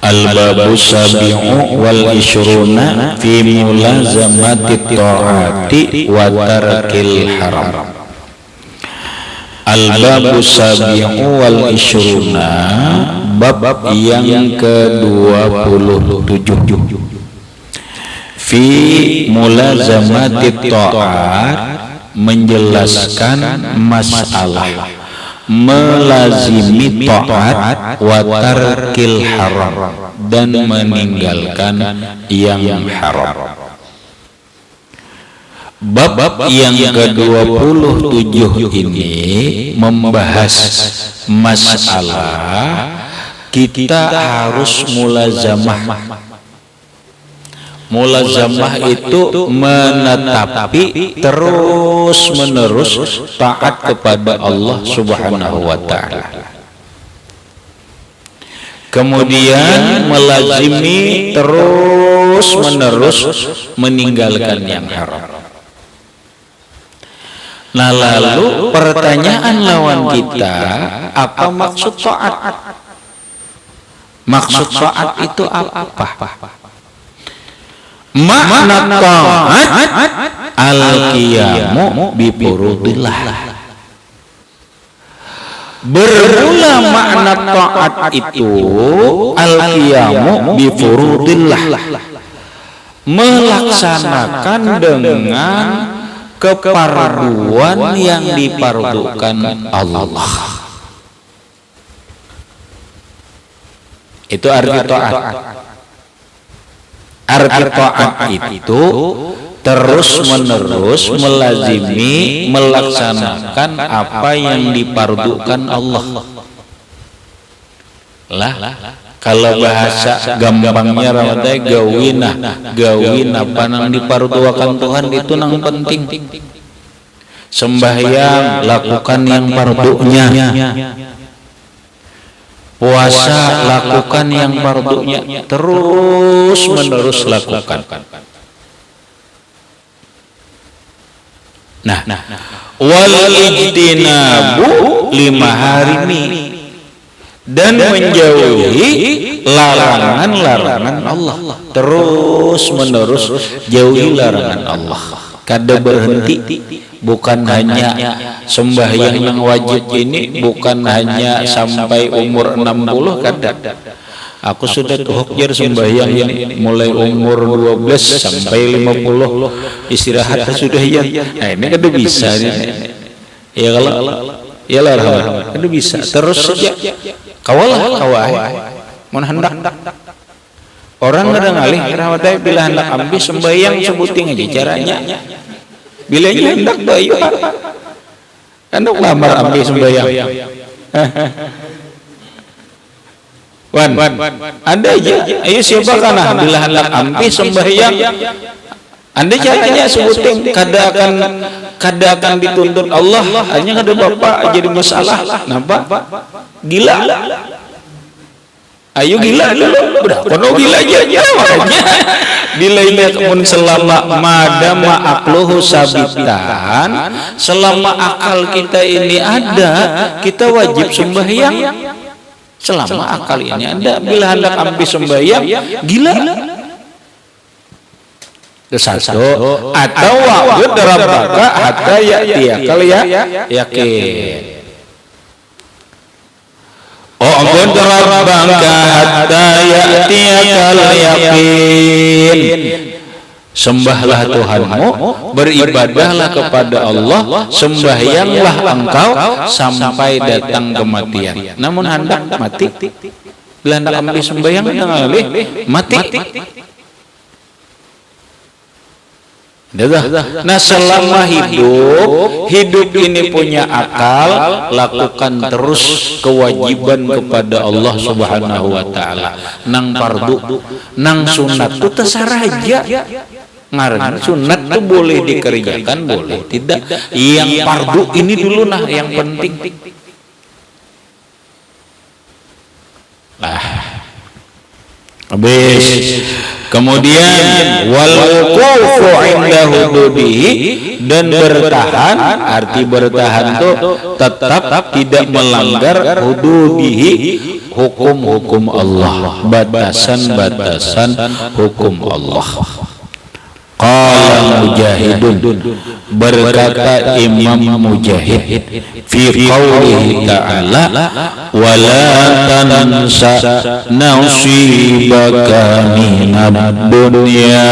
Al-babu sabi'u wal ishruna fi mulazamati ta'ati wa tarkil haram. Al-babu sabi'u wal ishruna, bab yang ke-27, fi mulazamati ta'at, menjelaskan masalah melazimi ta'at wa tarkil haram, dan meninggalkan yang haram. Bab yang ke-27 ini membahas masalah kita harus mulazamah. Mulazamah itu menetapi terus menerus taat kepada Allah Subhanahu wa ta'ala. Kemudian melazimi terus menerus meninggalkan yang haram. Nah, lalu pertanyaan lawan kita, apa maksud taat? Maksud taat itu apa? Makna taat al-qiyamu bi furudillah. Bermula makna taat itu al-qiyamu bi furudillah, melaksanakan dengan keparduan yang dipardukan Allah. Itu arti taat. Arti taat itu terus menerus melazimi melaksanakan apa yang dipardukan Allah. Lah, kalau bahasa gampangnya ramadai gawina panang diparduakan Tuhan itu nang penting. Sembahyang lakukan yang pardunya, puasa lakukan yang pardunya, terus menerus lakukan. Nah, wal ijtinabu limaharimi, dan menjauhi larangan-larangan Allah, terus menerus jauhi larangan Allah. Kada berhenti, bukan hanya sembahyang yang wajib ini, bukan hanya sampai umur 60, kada. Aku sudah tuhukjar sembahyang yang mulai umur 12 sampai 50 istirahat sudah ya. Nah, ini kada bisa ini. Ya kalau ya lah, kada bisa terus saja. Kawalah mun hendak orang kadang ngalih ramadai bila hendak ambil sembahyang sebuting aja caranya. Bila hendak bayu hendak lamar ambil sembahyang. Wan, ada aja. Ayo siapa kana bila hendak ambil sembahyang. Anda caranya sebuting kada akan dituntut Allah, hanya kada bapak jadi masalah. Napa? Gila. Ayo gila dulu. Udah kono gila aja makanya. Dilainya mun selama madama aqluhu sabitan, selama akal kita ini ada, kita wajib sembahyang. Selama akal ini ada, bila hendak ambil sembahyang, gila. Satu, atau wa'bud rabbaka hatta ya'tiyakal yakin. Wa'bud rabbaka hatta ya'tiyakal yakin. Sembahlah Tuhanmu, beribadahlah kepada Allah, sembahyanglah engkau sampai datang kematian. Namun hendak mati, bila hendak ambil sembahyang mati. Nah, selama hidup ini punya akal, lakukan terus kewajiban kepada Allah Subhanahu wa ta'ala. Nang fardu, nang sunat itu terserah aja. Ngarang sunat itu boleh dikerjakan, boleh tidak. Yang fardu ini dulu nah yang penting. Nah, habis Kemudian wal wuqufu inda hududihi, dan bertahan, arti bertahan itu tetap tidak melanggar hududihi, hukum-hukum Allah, batasan-batasan hukum Allah. Qala Mujahidun, berkata Imam Mujahid, fi qaulihi ta'ala wala tansa nasibaka minad dunya.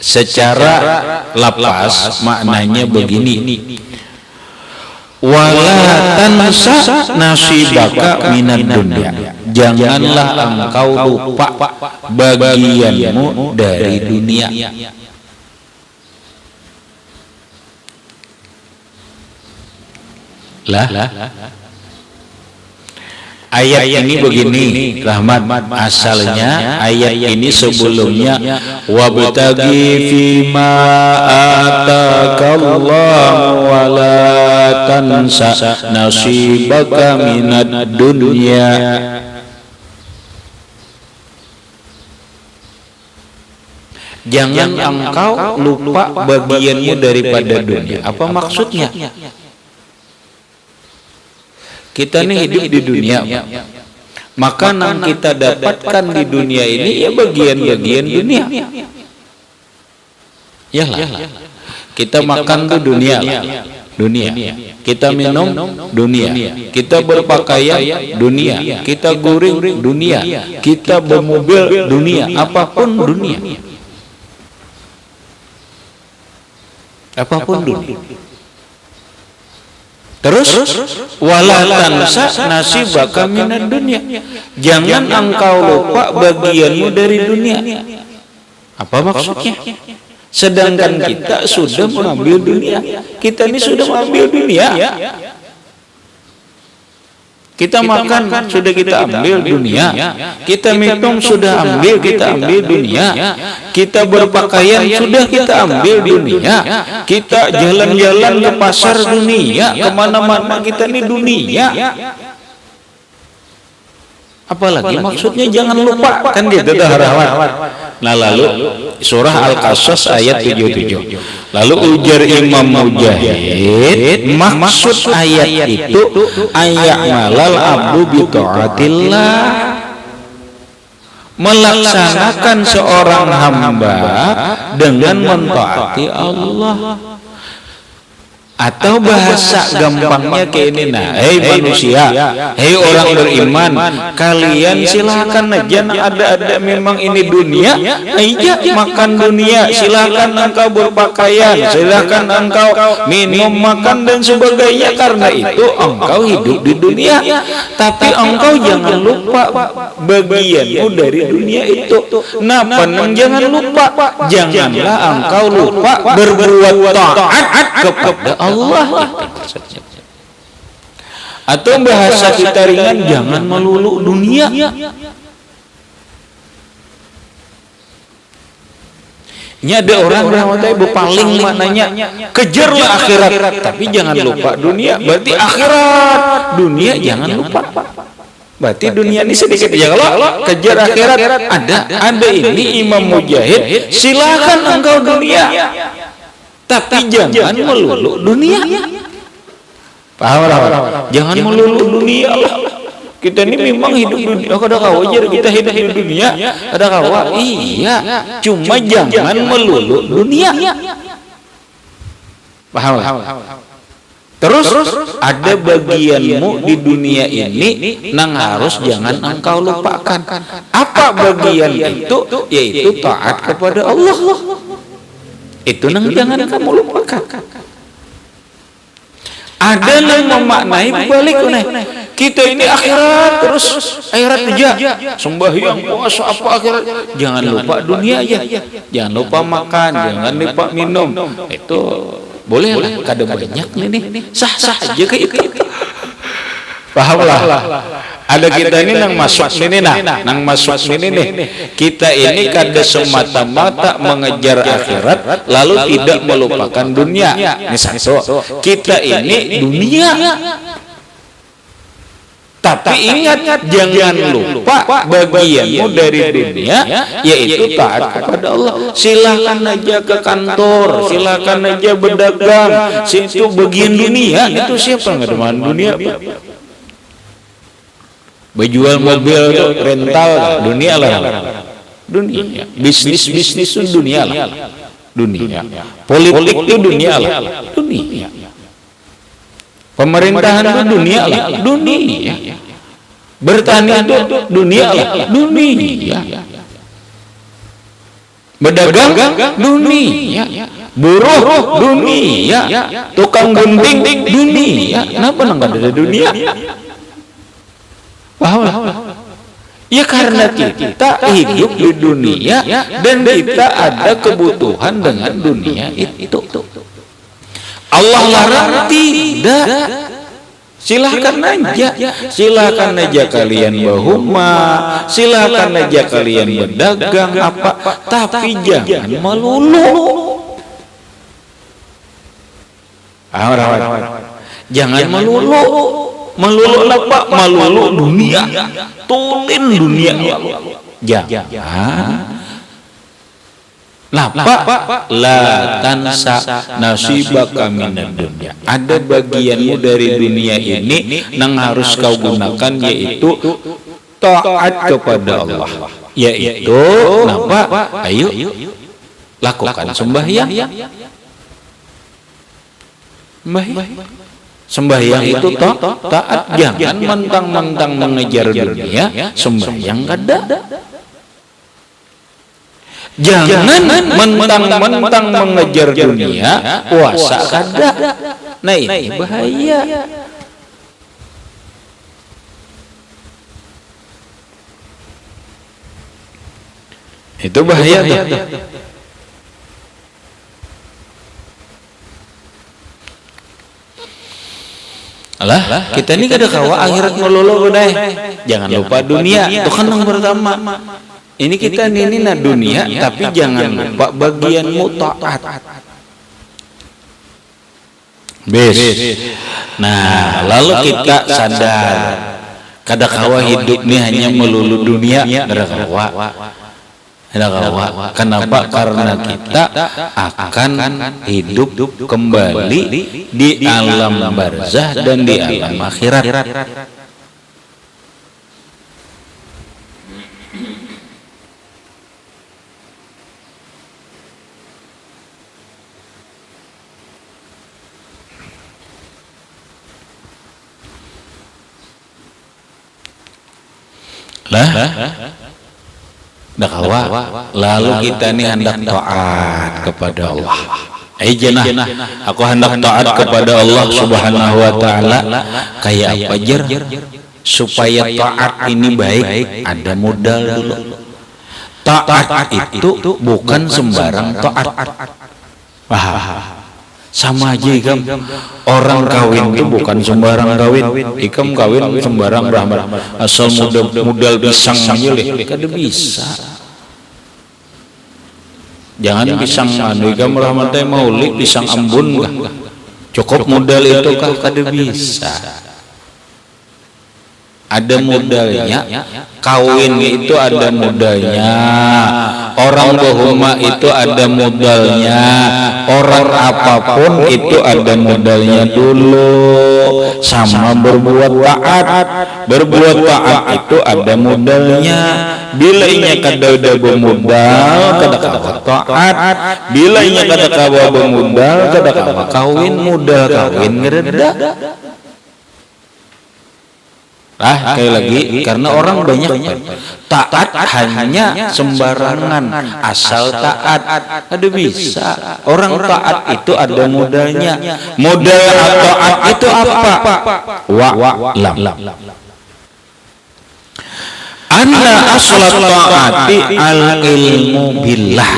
Secara lapas maknanya begini, wala tansa nasibaka minad dunya, janganlah engkau lupa bagianmu dari dunia. Ayat ini begini, Rahmat, asalnya ayat ini sebelumnya wabtagi fima atakallahu wala tansa nasibaka minad dunya. Jangan engkau lupa bagianmu daripada dunia. Apa maksudnya? Kita ini hidup di dunia, maka yang kita dapatkan di dunia ini ya bagian-bagian dunia. Yalah, kita makan tuh dunia. Kita minum dunia, kita berpakaian dunia, kita guring dunia, kita bermobil dunia, apapun dunia. Apapun dunia. Terus wala tansa nasibaka minad dunya, jangan engkau lupa bagianmu dari dunia. Apa maksudnya? Sedangkan kita sudah mengambil dunia. Kita ini sudah mengambil dunia. Kita makan sudah kita ambil dunia, kita minum sudah kita ambil dunia, kita berpakaian sudah kita ambil dunia, kita jalan-jalan ke pasar dunia, kemana-mana kita ini dunia. Apalagi maksudnya jangan lupa, kan gitu dah harapan. Nah lalu surah Al-Qasas ayat 77. Lalu ujar Imam Mujahid, maksud ayat itu ayat malal abdu bi taatillah, melaksanakan seorang hamba dengan mentaati Allah. Atau bahasa gampangnya kayak ini, nah, hei manusia, hei orang beriman, kalian silakan aja, ada memang ini dunia, aja makan dunia, silakan engkau berpakaian, silakan engkau minum, makan dan sebagainya, karena itu engkau hidup di dunia, tapi engkau jangan lupa bagianmu dari dunia itu. Nah, jangan lupa, janganlah engkau lupa berbuat taat kepada Allah. Atau bahasa kita ringan, jangan melulu dunia. Ini ada orang yang berpaling maknanya, kejarlah akhirat, tapi jangan lupa dunia. Berarti akhirat, dunia jangan lupa. Berarti dunia ini sedikit aja. Kalau kejar akhirat, ada ini Imam Mujahid, silakan engkau dunia, tapi jangan melulu dunia. Paham? Jangan melulu dunia lah. Kita ini memang hidup di dunia. Ada kawa aja kita hidup di dunia. Ada kawa, iya. Cuma jangan melulu dunia. Paham? Terus ada bagianmu di dunia ini nang harus jangan engkau lupakan. Apa bagian itu? Yaitu taat kepada Allah. Itu nang jangan kamu lupakan. Ada yang memaknai balik kita ini akhirat, terus akhirat aja, sembahyang, puasa, apa akhirat, jangan lupa dunia aja, jangan lupa makan, jangan lupa minum. Itu boleh lah, kada banyak nih, sah-sah aja kayak itu. Pahamlah. Ada kita ini nang masuk sini nang masuk sini nih. Kita ini kada semata-mata mengejar akhirat lalu tidak melupakan dunia. Ini satu. Kita ini dunia. Tapi ingat, jangan lupa bagianmu dari dunia yaitu taat kepada Allah. Silakan aja ke kantor, silakan aja berdagang, situ bagian dunia. Itu siapa nggak demen dunia? Berjual mobil rental, dunia lah. Dunia, bisnis itu dunia lah. Dunia, politik itu dunia lah. Dunia. Pemerintahan itu dunia lah, dunia. Bertani itu dunia lah, dunia. Berdagang dunia. Buruh dunia. Tukang gunting dunia. Kenapa enggak ada dunia? Paham? Ya karena kita hidup di dunia dan kita ada kebutuhan dengan dunia itu. Allah larang tidak. Silakan aja kalian berhuma, silakan aja kalian berdagang apa, tapi jangan melulu. Jangan melulu. Melulu apa? Melulu dunia. Tulin dunia. Jangan. La tansa nasibaka minad dunya. Ada bagianmu dari dunia ini yang harus kau gunakan yaitu taat kepada Allah. Yaitu apa? Ayo lakukan sembahyang. Sembahyang itu taat. Jangan mentang-mentang mengejar dunia, sembahyang kada. Jangan mentang-mentang mengejar dunia, puasa kada. Nah ini bahaya. Itu bahaya tuh. Alah, kita ini kada kawa akhirat melulu deh. Jangan lupa dunia, itu kan yang pertama. Ini kita ini dunia, tapi jangan lupa bagianmu taat. Nah, lalu kita sadar kada kawa hidup ini hanya melulu dunia, kada kawa. Kenapa? Karena kita akan hidup kembali di alam barzah dan di alam akhirat. Lalu kita ini hendak taat kepada Allah. Aku hendak taat kepada Allah Subhanahu wa taala. Kayak apa jer? Supaya taat ini baik, ada modal dulu. Taat itu bukan sembarang taat. Sama aja ikam orang kawin itu bukan sembarang kawin. Ikam kawin sembarang rahmat. Asal modal pisang aja kada bisa. Jangan pisang ikam rahmatnya maulid pisang ambun kah? Cukup modal itu kah? Kada bisa. Ada modalnya. Kawin itu ada modalnya. Orang berhuma itu ada modalnya. Orang apapun itu ada modalnya dulu. Sama berbuat taat. Berbuat taat itu ada modalnya. Bila inya kada udah bermodal, kada kawa taat. Bila inya kada kawa bermodal, kada kawa kawin. Modal kawin ngereda. Sekali lagi, karena orang banyak taat hanya sembarangan, asal taat. Ada bisa. Orang taat itu ada modalnya. Modal taat itu apa? Wa'lam. Anna aslat taati al-ilmu billah.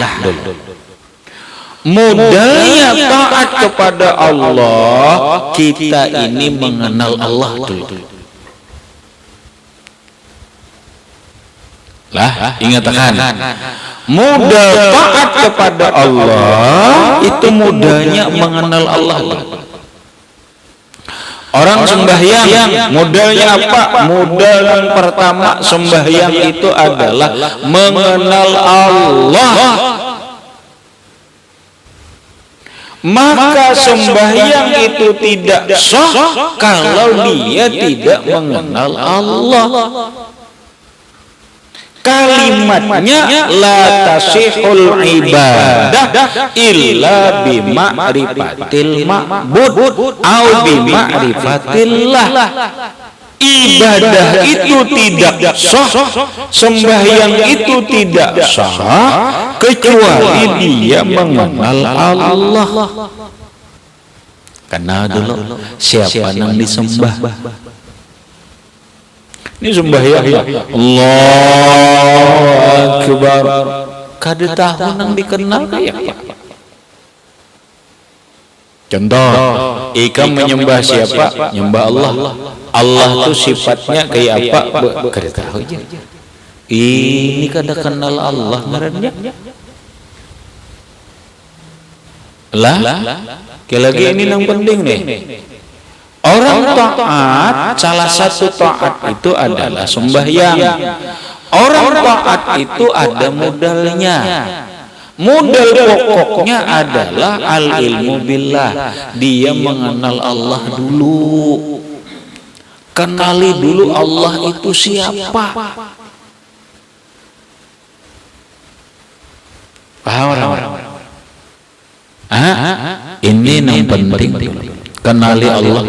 Modalnya taat kepada Allah, kita ini mengenal Allah dulu. Ingatkan, modal taat kepada Allah itu modalnya mengenal Allah. Orang sembahyang modalnya apa? Modal yang pertama sembahyang itu adalah mengenal Allah. Maka sembahyang itu tidak sah kalau dia tidak mengenal Allah. Kalimatnya la tasihul ibadah illa bima'rifatil ma'bud au bima'rifatillah. Ibadah itu tidak sah, sembahyang itu tidak sah kecuali dia mengenal Allah. Kenal dulu siapa yang disembah. Ini sembahyang Allahu Akbar. Kada tahu nang dikenal kayak apa. Contoh, ikam menyembah siapa? Menyembah Allah. Allah itu sifatnya kayak apa? Kada tahu aja. Ini kada kenal Allah ngarannya. Lah, lagi ini yang penting nih. Orang taat, salah satu taat itu adalah sembahyang. Orang taat itu ada modalnya. Modal pokoknya adalah al-ilmu billah. Dia mengenal Allah dulu. Kenali dulu Allah itu siapa. Paham orang? Ini yang penting. Kenali Allah.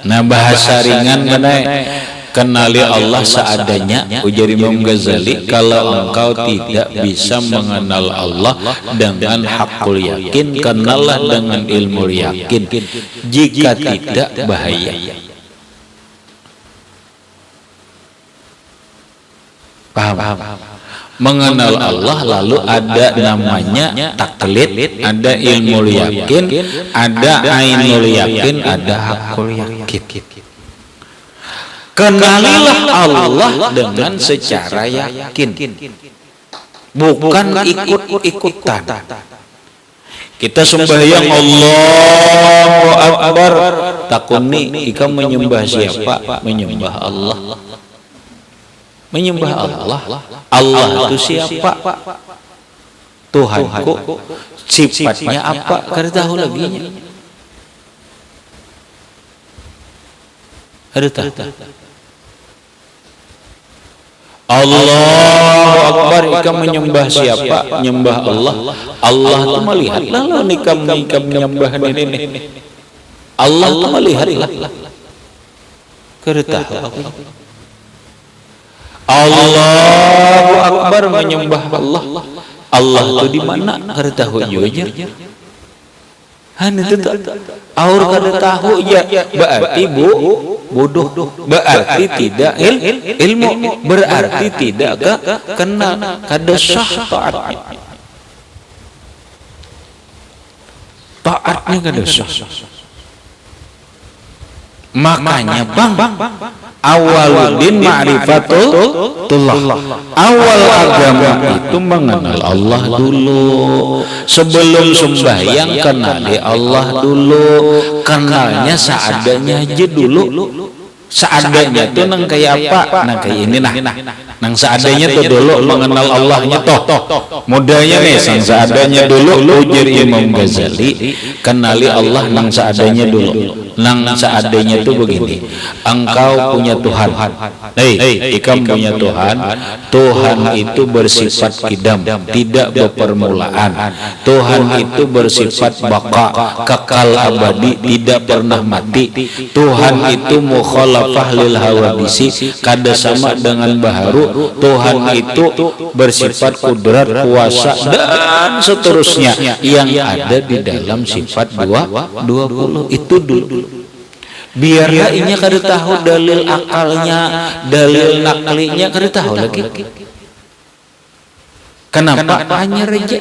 Nah bahasa ringan mana? Kenali Allah seadanya. Ujar Imam Ghazali, kalau engkau tidak bisa mengenal Allah dengan hakul yakin, kenallah dengan ilmu yakin. Jika tidak, bahaya. Paham? Mengenal Allah lalu ada namanya taklid, ada ilmu yakin, ada ainul yakin, ada hakul yakin. Kenalilah Allah dengan secara yakin, bukan ikut-ikutan. Kita sembahyang Allahu Akbar, takuni ikam menyembah siapa? Menyembah Allah. Menyembah Allah. Allah itu siapa? Tuhanku. Sifatnya apa? Kada tahu lagi. Ada tahu. Allahu Akbar, ikam menyembah siapa? Menyembah Allah. Allah itu melihat. Lalu ikam menyembah ini. Allah itu melihat. Kada tahu. Allahu Akbar, menyembah Allah. Allah itu di mana? Kada tahu jujur. Itu aur kada tahu ya, berarti bodoh, berarti tidak ilmu, berarti tidak kenal, kada sah taatnya kada sah. Makanya awaludin ma'rifatullah. Awal agama itu mengenal Allah dulu. Sebelum sembahyang kenali Allah dulu. Kenalnya seadanya aja dulu. Seadanya itu nang kayak apa? Nang kayak ini nah. Nang seadanya tuh dulu mengenal Allahnya toh. Mudahnya nih sang seadanya dulu. Ujar Imam Ghazali, kenali Allah nang seadanya dulu. Nang seadanya itu begini, engkau punya Tuhan, ikam punya Tuhan. Tuhan itu bersifat kidam, tidak berpermulaan. Tuhan itu bersifat baka, kekal abadi, tidak pernah mati. Tuhan itu mukhalafah lil hawadisi, kada sama dengan baharu. Tuhan itu bersifat kudrat, kuasa, dan seterusnya yang ada di dalam sifat 20 itu dulu. Biarlah inya kada tahu dalil akalnya, dalil naklinya kada tahu lagi. Kenapa? Hanya rejek.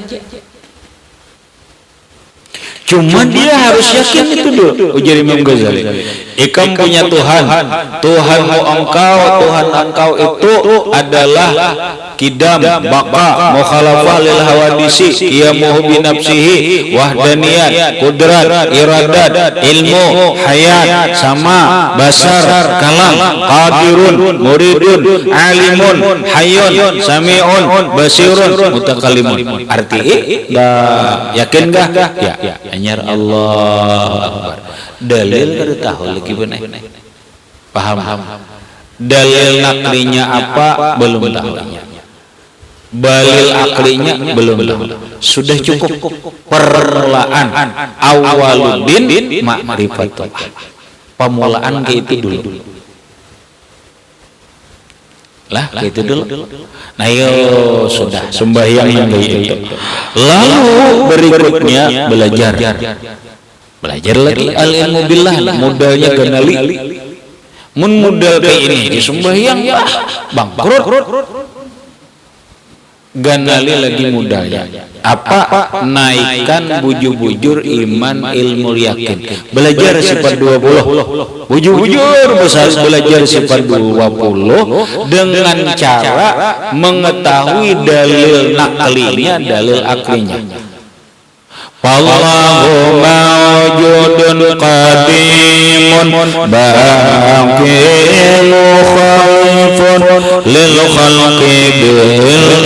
Cuma dia harus yakin itu dulu. Ujar Imam Ghazali, ikam punya Tuhan, Tuhanmu engkau, Tuhan engkau itu adalah kidam, baqa, mukhalafah lil hawadisi, qiyamuhu bi nafsihi, wahdaniyat, qudrat, iradat, ilmu, hayat, sama, basar, kalam, qadirun, muridun, alimun, hayyun, sami'un, basirun, mutakallimun. Arti yakin enggak? Ya. Anyar Allah Akbar. Dalil kada tahu lagi benar. Paham? Dalil naklinya apa belum tahu. Dalil aklinya belum tahu. Sudah cukup permulaan awwaluddin ma'rifatullah. Permulaan ke itu dulu. Lah gitu dulu. Nah yo sudah sembahyang yang kayak itu. Lalu berikutnya belajar lagi al ilmu billah, modalnya ganali. Mun modal kayak ini sembahyang ya bangkrut. Ganali lagi modalnya apa? Naikkan bujur-bujur iman, ilmu, yakin. Belajar sifat 20. Bujur-bujur belajar sifat 20 dengan cara mengetahui dalil naklinya, dalil aklinya. Wallahu mawjudun qadimun baqin khalifun lil khalqi bil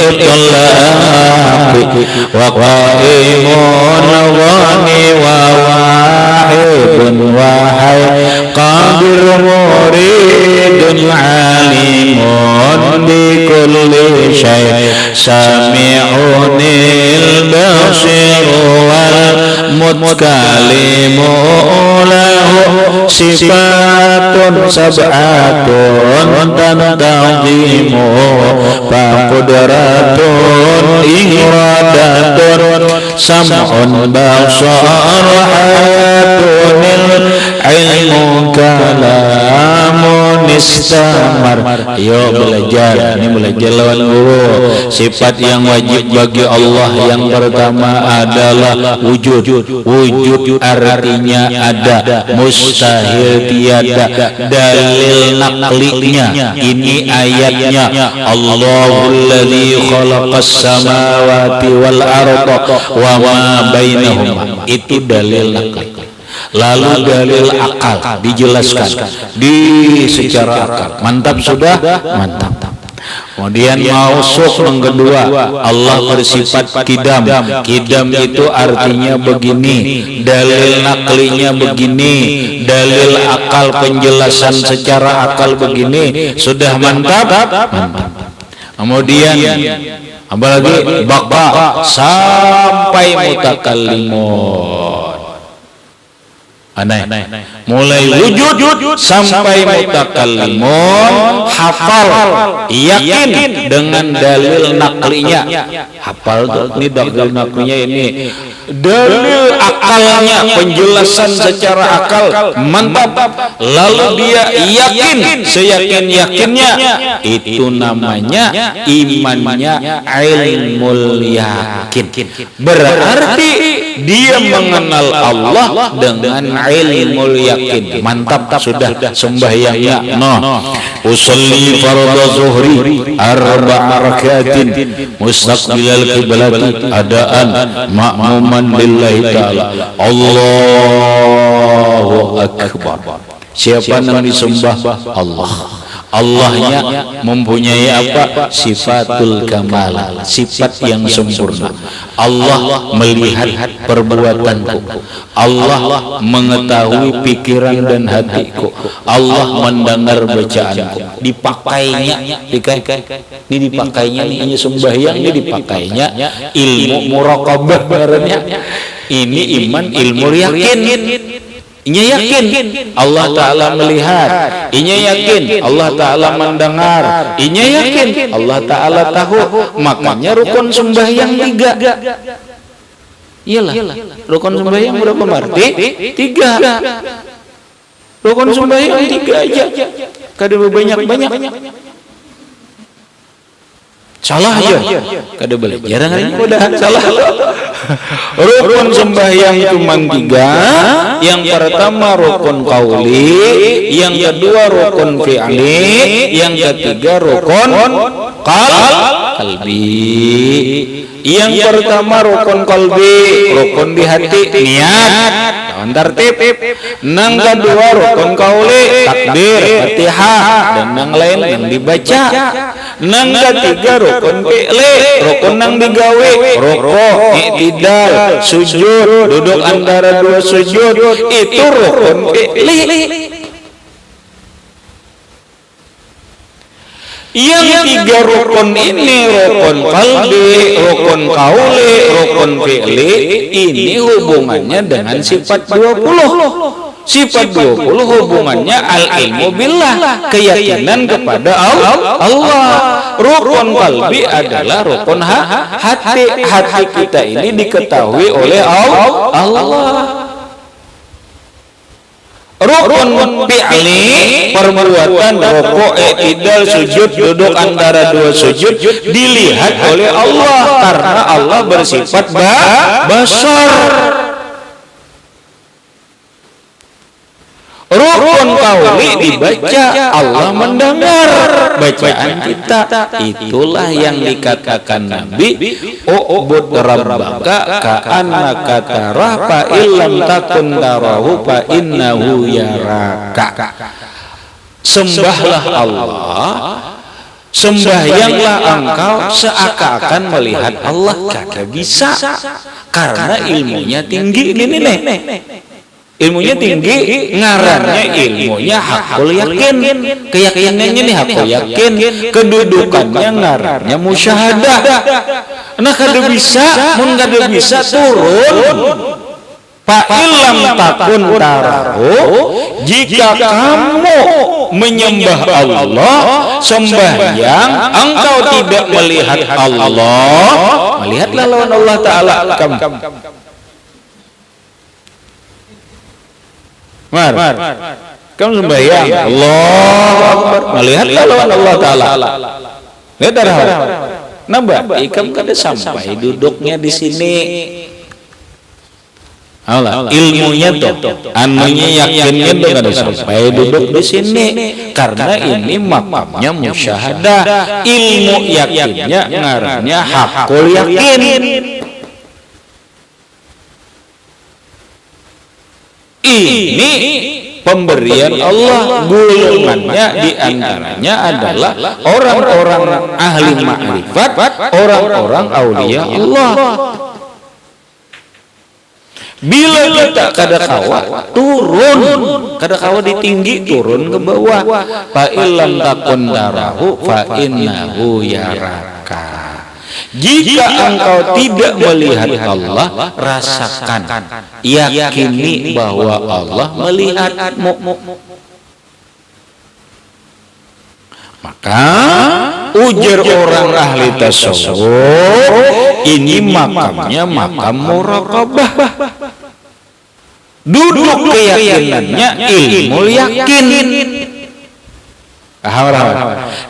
itlaqi wa qaimun ghani wa wahidun wahai qadir muridun alimun bi kulli syai' sami'unil basir mutkalimu lahu sifatun sab'atun tantazimu faqudratun iradatun sam'un basar hayatunil ilmu kalamun istamar. Yo belajar, ini belajar lawan guru. Sifat yang wajib bagi Allah yang pertama adalah wujud. Wujud artinya ada, mustahil tiada. Dalil naklinya ini ayatnya, Allahul ladzi khalaqas samawati wal arda wa ma bainahuma. Itu dalil nakli. Lalu dalil akal dijelaskan secara akal. Mantap sudah? Mantap. Kemudian masuk yang kedua, Allah bersifat kidam. Kidam itu artinya begini, dalil naklinya begini, dalil akal penjelasan secara akal begini. Sudah mantap? Mantap. Kemudian apalagi baqa sampai mutakallimun. Mulai wujud sampai mutakallimun, hafal, yakin dengan dalil naklinya. Hafal tuh, ini dalil naklinya ini. Dalil akalnya, penjelasan secara akal mantap. Lalu dia yakin, seyakin-yakinnya. Itu namanya imannya ilmul yakin. Berarti dia mengenal Allah dengan ilmul yakin. Mantap sudah sembahyangnya. Usolli fardhu zuhri arba'a rakaatin mustaqbilal qiblati adaan ma'muman lillahi ta'ala. Allahu akbar. Siapa yang disembah? Allah. Allahnya mempunyai apa? Sifatul kamal, sifat yang sempurna. Allah melihat perbuatanku, Allah mengetahui pikiran dan hatiku, Allah mendengar bacaanku. Dipakainya, ini dipakainya, ini sembahyang, ini dipakainya ilmu muraqabah barannya. Ini iman ilmu yakin. Inya yakin Allah Ta'ala melihat, inya yakin Allah Ta'ala mendengar, inya yakin Allah Ta'ala tahu. Makanya rukun sembahyang 3. Iyalah, rukun sembahyang berapa arti? 3. Rukun sembahyang 3 aja, kada banyak-banyak. salah ya kada boleh jarang hari udah salah. Rukun sembahyang cuma 3. Yang pertama rukun qauli, yang kedua rukun fi'li, yang ketiga rukun qalbi. Yang pertama rukun qalbi, rukun di hati, niat lawan tertib. Nang kedua rukun qauli, takbir, Fatihah dan nang lain yang dibaca. Nang ketiga rukun fi'li, rukun nang digawe, rukuk, i'tidal, sujud, duduk antara dua sujud, itu rukun fi'li. Yang 3 rukun ini, rukun qalbi, rukun qauli, rukun fi'li, ini hubungannya dengan sifat 20. Sifat 20 hubungannya al-ilmu billah, keyakinan kepada Allah. Rukun qalbi adalah rukun hati. Hati kita ini diketahui oleh Allah. Rukun fi'li, perbuatan rukuk, i'tidal, sujud, duduk antara dua sujud dilihat oleh Allah karena Allah bersifat basar. Rukun qauli dibaca, Allah mendengar bacaan kita. Itulah yang dikatakan Nabi, u'bud rabbaka ka'annaka tarah fa illam takun tarahu fa innahu yaraka. Sembahlah Allah, sembahyanglah engkau seakan-akan melihat Allah. Kagak bisa karena ilmunya tinggi. Ini nih ilmunya tinggi, ngarannya ilmunya hakul yakin. Keyakinannya nih hakul yakin, kedudukannya ngarannya musyahadah. Nah kada bisa, mun kada bisa turun. Fa illam takun tarahu, jika kamu menyembah Allah, sembahyang engkau tidak melihat Allah, melihatlah lawan Allah Ta'ala. Kamu sembahyang Allahu Akbar, melihatlah lawan Allah Ta'ala. Lihat darah nambah ikam kada sampai duduknya di sini. Allah ilmunya tuh anunya yakinnya tuh kada sampai duduk di sini karena ini makamnya musyahadah. Ilmu yakinnya ngarannya hakul yakin. Ini pemberian Allah, golongannya diantaranya adalah orang-orang ahli ma'rifat, orang-orang aulia Allah. Bila kita kada kawa turun, kada kawa ditinggi, turun ke bawah. Fa illam takun tarahu fa innahu yaraka. Jika engkau tidak melihat Allah, rasakan, yakini bahwa Allah melihatmu. Maka ujar orang ahli tasawuf, ini makamnya makam muraqabah. Duduk keyakinannya ilmu yakin.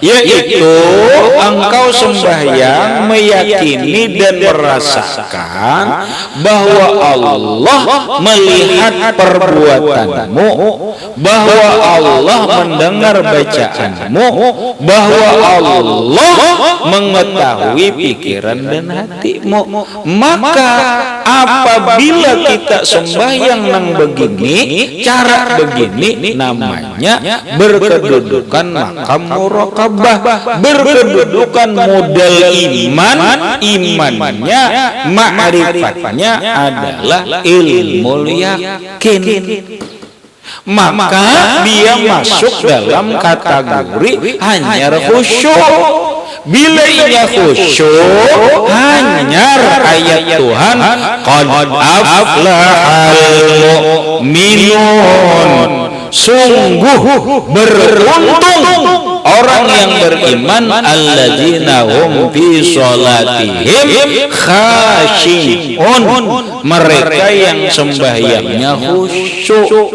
Yaitu engkau sembahyang meyakini dan merasakan bahwa Allah melihat perbuatanmu, bahwa Allah mendengar bacaanmu, bahwa Allah mengetahui pikiran dan hatimu. Maka apabila kita sembahyang nang begini, cara begini, namanya berkedudukan makam muraqabah, berkedudukan modal iman. Imannya, ma'rifatnya adalah ilmu yakin. Maka dia masuk dalam kategori hanyar khusyuk. Bila ia khusyuk, hanyar ayat Tuhan, qad aflahal mu'minun, sungguh beruntung orang yang beriman, alladzina hum fi sholatihim khashi'un, mereka yang sembahyangnya khusyuk.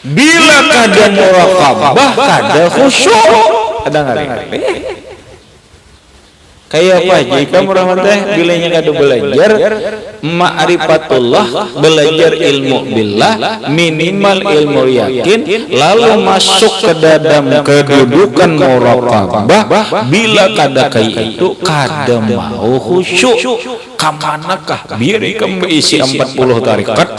Bila kada muraqabah, kada khusyuk, ada nggak? Kayak apa jika merahmateh bilanya kada belajar ma'rifatullah, belajar ilmu billah, minimal ilmu yakin, lalu masuk ke dalam kedudukan muraqabah, bila kada kayak itu kada mau khusyuk. Kamanakah biar ikam isi 40 tarikat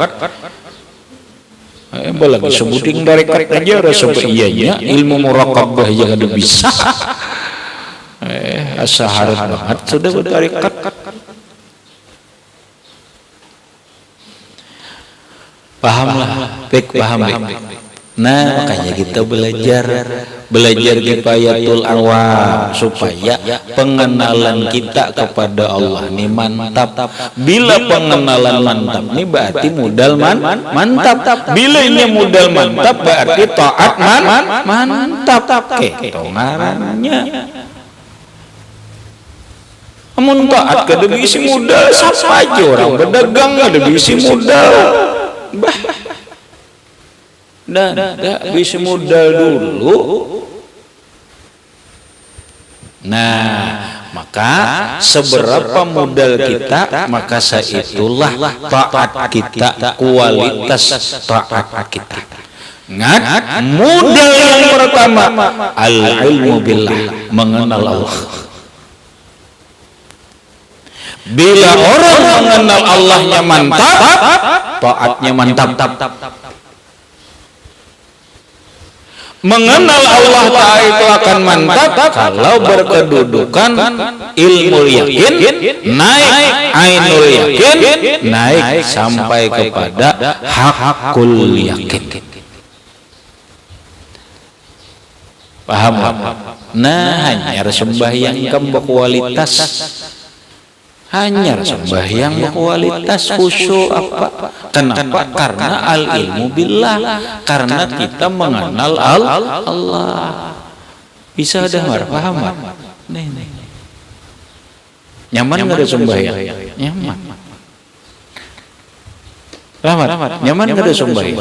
lagi sebutin tarikat aja rasa iyanya ilmu muraqabah aja kada bisa. Asa harus banget sudah bertarikat. Pahamlah, paham. Nah, makanya kita belajar kifayatul awam supaya pengenalan kita kepada Allah ini mantap. Bila pengenalan mantap ini berarti modal mantap. Bila ini modal mantap berarti taat mantap. Gitu ngarannya. Amun taat kada bisi modal, siapa aja orang berdagang kada bisi modal. Dah bisi modal dulu. Nah, maka seberapa modal kita, maka saitulah taat kita, kualitas taat kita. Ingat, modal yang pertama al-ilmu billah, mengenal Allah. Bila orang mengenal Allahnya mantap, taatnya mantap. Mengenal Allah Ta'ala itu akan mantap kalau berkedudukan ilmu yakin, naik ainul yakin, naik sampai kepada hakul yakin. Paham? Nah, hanya sembahyang yang berkualitas. Hanya sembahyang berkualitas khusyuk apa? Kenapa? Karena al-ilmu billah, karena kita mengenal Allah. Bisa ada paham? Nih. Nyaman enggak ada sembahyang? Nyaman. Rahmat. Nyaman enggak ada sembahyang?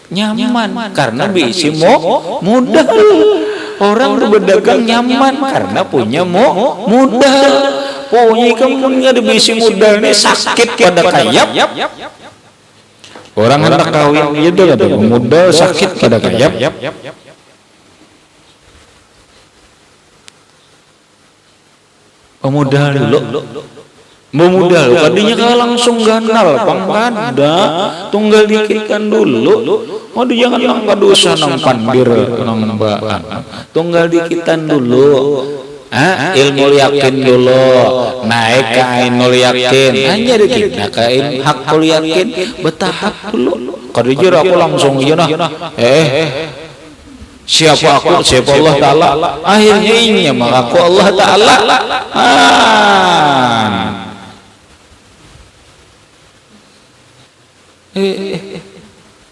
Nyaman karena bisi modal. Orang berdagang nyaman karena punya modal. Punya kamu ada bisi modal ini sakit pada kayap. Orang hendak kawin itu ada modal sakit pada kayap. Modal dulu. Memodal tadinya kalau langsung ganal pangkada tunggal dikitkan dulu. Waduh jangan nang dosa nang pandir nang mbaan. Tunggal dikitan dulu. Ilmu yakin dulu, naik ke ainul yakin, hanya dikit kain hakul yakin, bertahap dulu. Kadijur aku langsung nah, siapa aku, siapa Allah Ta'ala, akhirnya ini maka aku Allah Ta'ala.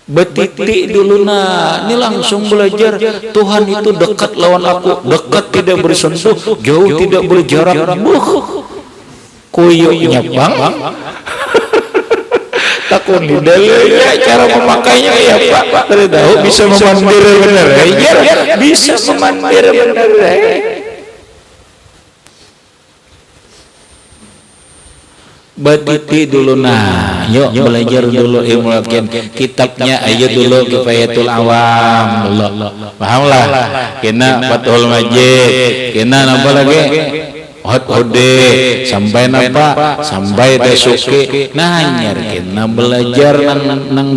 Betitik dulu ini langsung belajar Tuhan itu dekat lawan aku, dekat tidak bersentuh, jauh tidak berjarak. Kuyuknya bang takut di dalamnya cara memakainya ya Pak, tahu bisa memandir benar ya, bisa memandir benar. Batiti dulu yuk belajar dulu ilmu yakin, kitabnya ayo dulu kifayatul awam dulu, pahamlah kena Fathul Majid, kena apa lagi hode sampai napa sampai dasuki. Hanyar kena belajar nang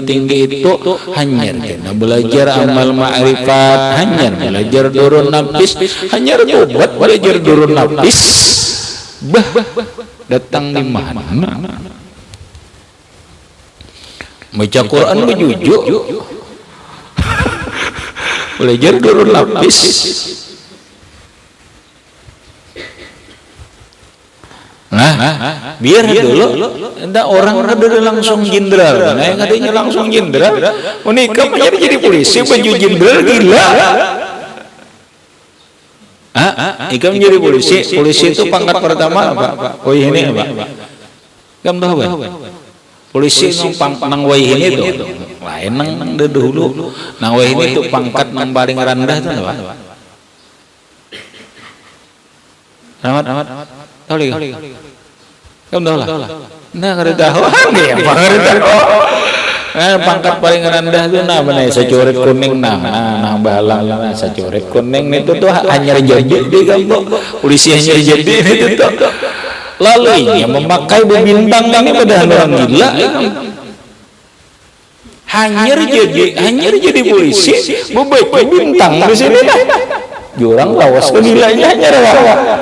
tinggi itu, hanyar kena belajar amal ma'rifat, hanyar belajar durun nafis, hanyar tobat belajar durun nafis. Datang di mana? Baca Quran berjujuk. Belajar durun lapis. Nah, biar dulu ada orang ada langsung jenderal. Nah, yang katanya langsung jenderal. Menikah menjadi polisi baju jenderal gila. Ikam menjadi polisi. Polisi itu pangkat pertama apa? Oh ini apa? Ikam tahu kan? Polisi nang ini itu lain nang dahulu. Nang ini itu pangkat nang paling rendah itu apa? Rahmat tahu lagi kamu tahu lah nah kada tahu ya kada tahu pangkat paling rendah itu nah mana sacurit kuning nah balang nah sacurit kuning itu tuh hanya jadi di kampung polisi hanya jadi itu tuh lalu ini memakai bintang ini padahal orang gila hanya jadi polisi membaca bintang di sini nah jurang lawas ke nilainya hanya rawa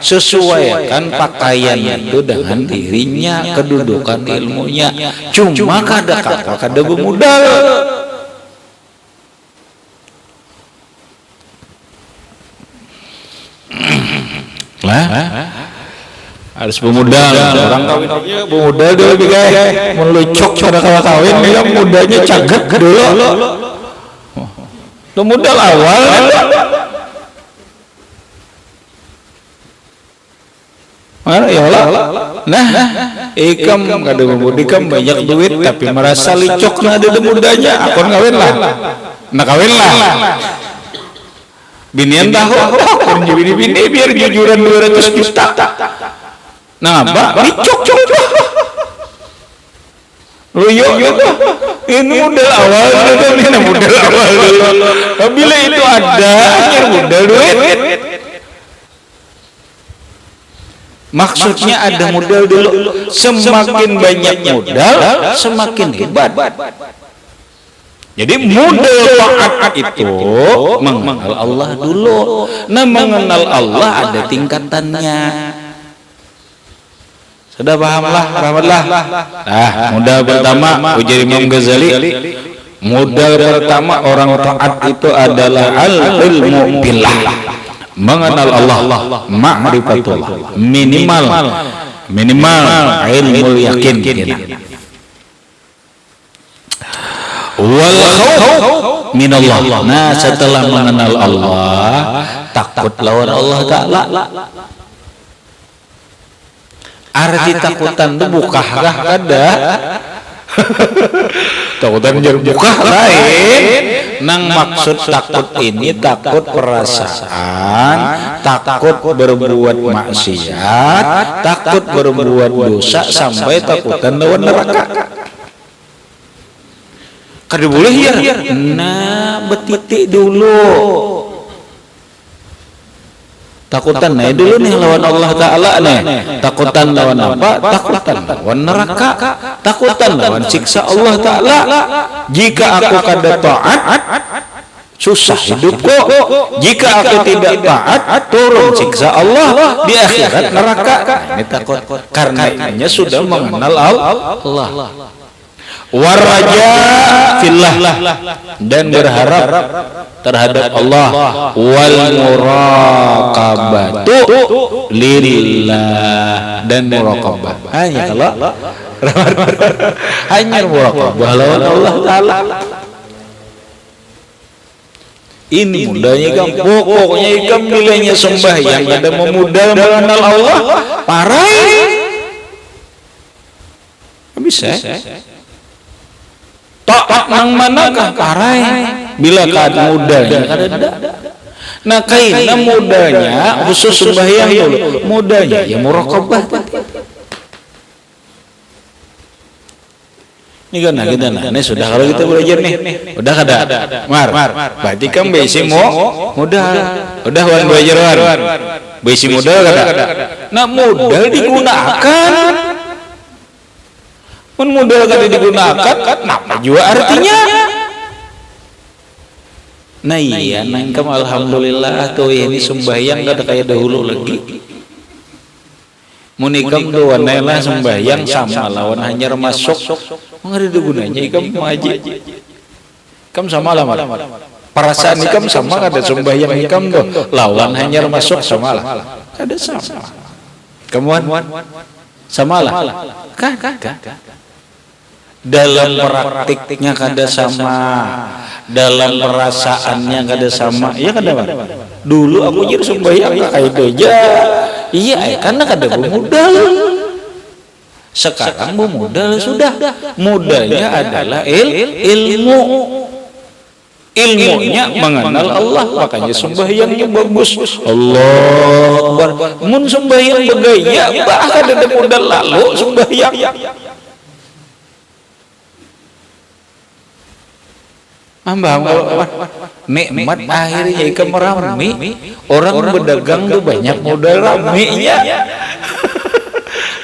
sesuaikan pakaian itu dengan dirinya, kedudukan ilmunya. Cuma kada bermodal. Lah, harus bermodal. Orang kawin aja bermodal dulu guys. Melucok pada kawin dia mudanya caget dulu. Itu modal awal. Ya Allah. Nah, ikam kada memudikam banyak duit tapi merasa licok na ada mudanya, akon kawin lah. Nah kawin lah. Binian tahu, akon bini biar jujuran 200 juta. Nah, apa? Licok. Luyuk gitu. Ini modal awal dulu. Bila itu ada, modal duit. Maksudnya ada modal dulu. Semakin banyak modal, semakin hebat. Jadi modal taat itu mengenal Allah dulu. Nah, mengenal Allah ada tingkatannya. Sudah pahamlah, rahmatlah. Nah, modal pertama ujar Imam Ghazali. Modal pertama orang taat itu adalah al-ilmu billah. Mengenal Allah, ma'rifatullah, minimal ilmu yakin wal khauf minallah. Nah, setelah mengenal Allah, takut lawan Allah Ta'ala. Arti takutan itu bukahkah kada? Takutan jadi buka lain. Nang maksud takut ini takut perasaan, takut berbuat maksiat, takut berbuat dosa sampai takutan lawan neraka. Kada boleh ya. Nah, betitik dulu. Takutan nih dulu nih lawan Allah Ta'ala nih. Takutan lawan apa? Takutan lawan neraka. Takutan lawan siksa Allah Ta'ala. Jika aku kada taat, susah hidupku. Jika aku tidak taat, turun siksa Allah di akhirat neraka. Ini takut karena hanya sudah mengenal Allah. Waraja fillah dan berharap terhadap Allah. Wal muraqabatu lillah dan muraqabah hanya kalau hanya muraqabah lawan Allah Ta'ala. Ini mudahnya kan pokoknya ikam nilainya sembahyang ada memudal mengenal Allah parah bisa tak nang manakah parai bila kada mudahnya kada. Nah kaina mudahnya khusus sembahyang dulu mudahnya ya muraqabah. Ini kan kita ini sudah kalau kita belajar nih udah kada mar berarti kan besi modal udah wan belajar wan besi modal kada. Nah modal digunakan modal kada digunakan, apa juga artinya? Nah iya, nangkam alhamdulillah tuh ini sembahyang kada kayak dahulu lagi. Munikam tuh wanela sembahyang sama lawan hanyar masuk, mengada gunanya ikam ngaji. Ikam sama lah, perasaan ikam sama kada sembahyang ikam tuh lawan hanyar masuk sama lah, kada sama. Kemuan sama lah, kah? Dalam praktiknya kada sama, dalam perasaannya kada sama, iya kada Pak? Dulu aku jadi sembahyang kayak itu aja, iya karena kada bermodal. Sekarang modal sudah, modalnya adalah ilmu. Ilmunya mengenal Allah, makanya sembahyangnya bagus. Allah Akbar. Mun sembahyang begaya, bahkan ada modal lalu sembahyang. Nikmat akhirnya ikan merami. Orang berdagang tuh banyak modal raminya.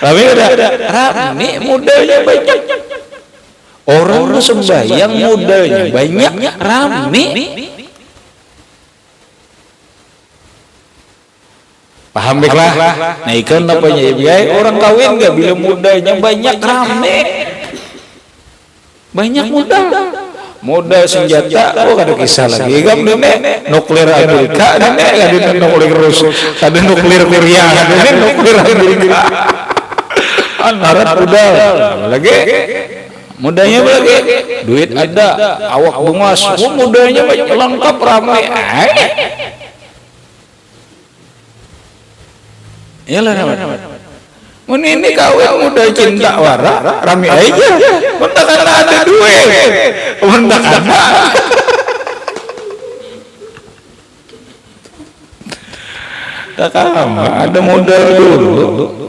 Rami udah rami, modalnya banyak. Orang sembahyang modalnya banyak, rame. Paham baiklah. Nah ikan apanya biaya orang kawin gak bila modalnya banyak, rame. Banyak modal senjata. Oh ada kisah lagi gam nenek nuklir Amerika, nenek ada nuklir Rusia, ada nuklir Korea, nenek nuklir Amerika. Anarat modal lagi. Mudahnya lagi, duit ada, awak bungas, mudahnya banyak, lengkap, ramai. Iyalah ini kawin mudah cinta wara, ramai aja. Bentar karena ada duit, bentar karena ada modal dulu.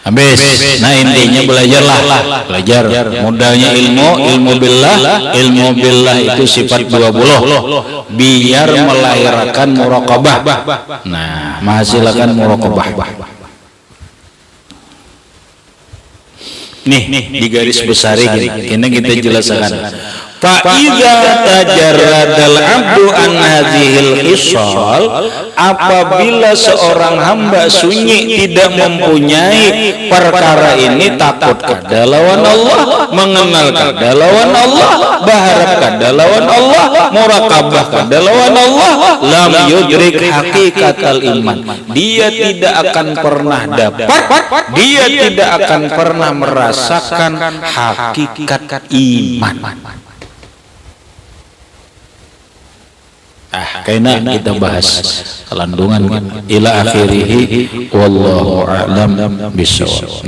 Habis. Nah intinya belajar modalnya ilmu billah itu sifat 20 biar melahirkan muraqabah. Nah menghasilkan muraqabah. Nih di garis besar ini kita jelaskan. Fa'idza tajarradal abdu an hadhil khisal, apabila seorang hamba sunyi tidak mempunyai perkara ini, takut kada lawan Allah, mengenal kada lawan Allah, berharap kada lawan Allah, muraqabah kada lawan Allah, lam yudrik hakikatal iman. Dia tidak akan pernah dapat, dia tidak akan pernah merasakan hakikat iman. Kayaknya kita bahas kelandungan ila akhirih wallahu a'lam bishawab.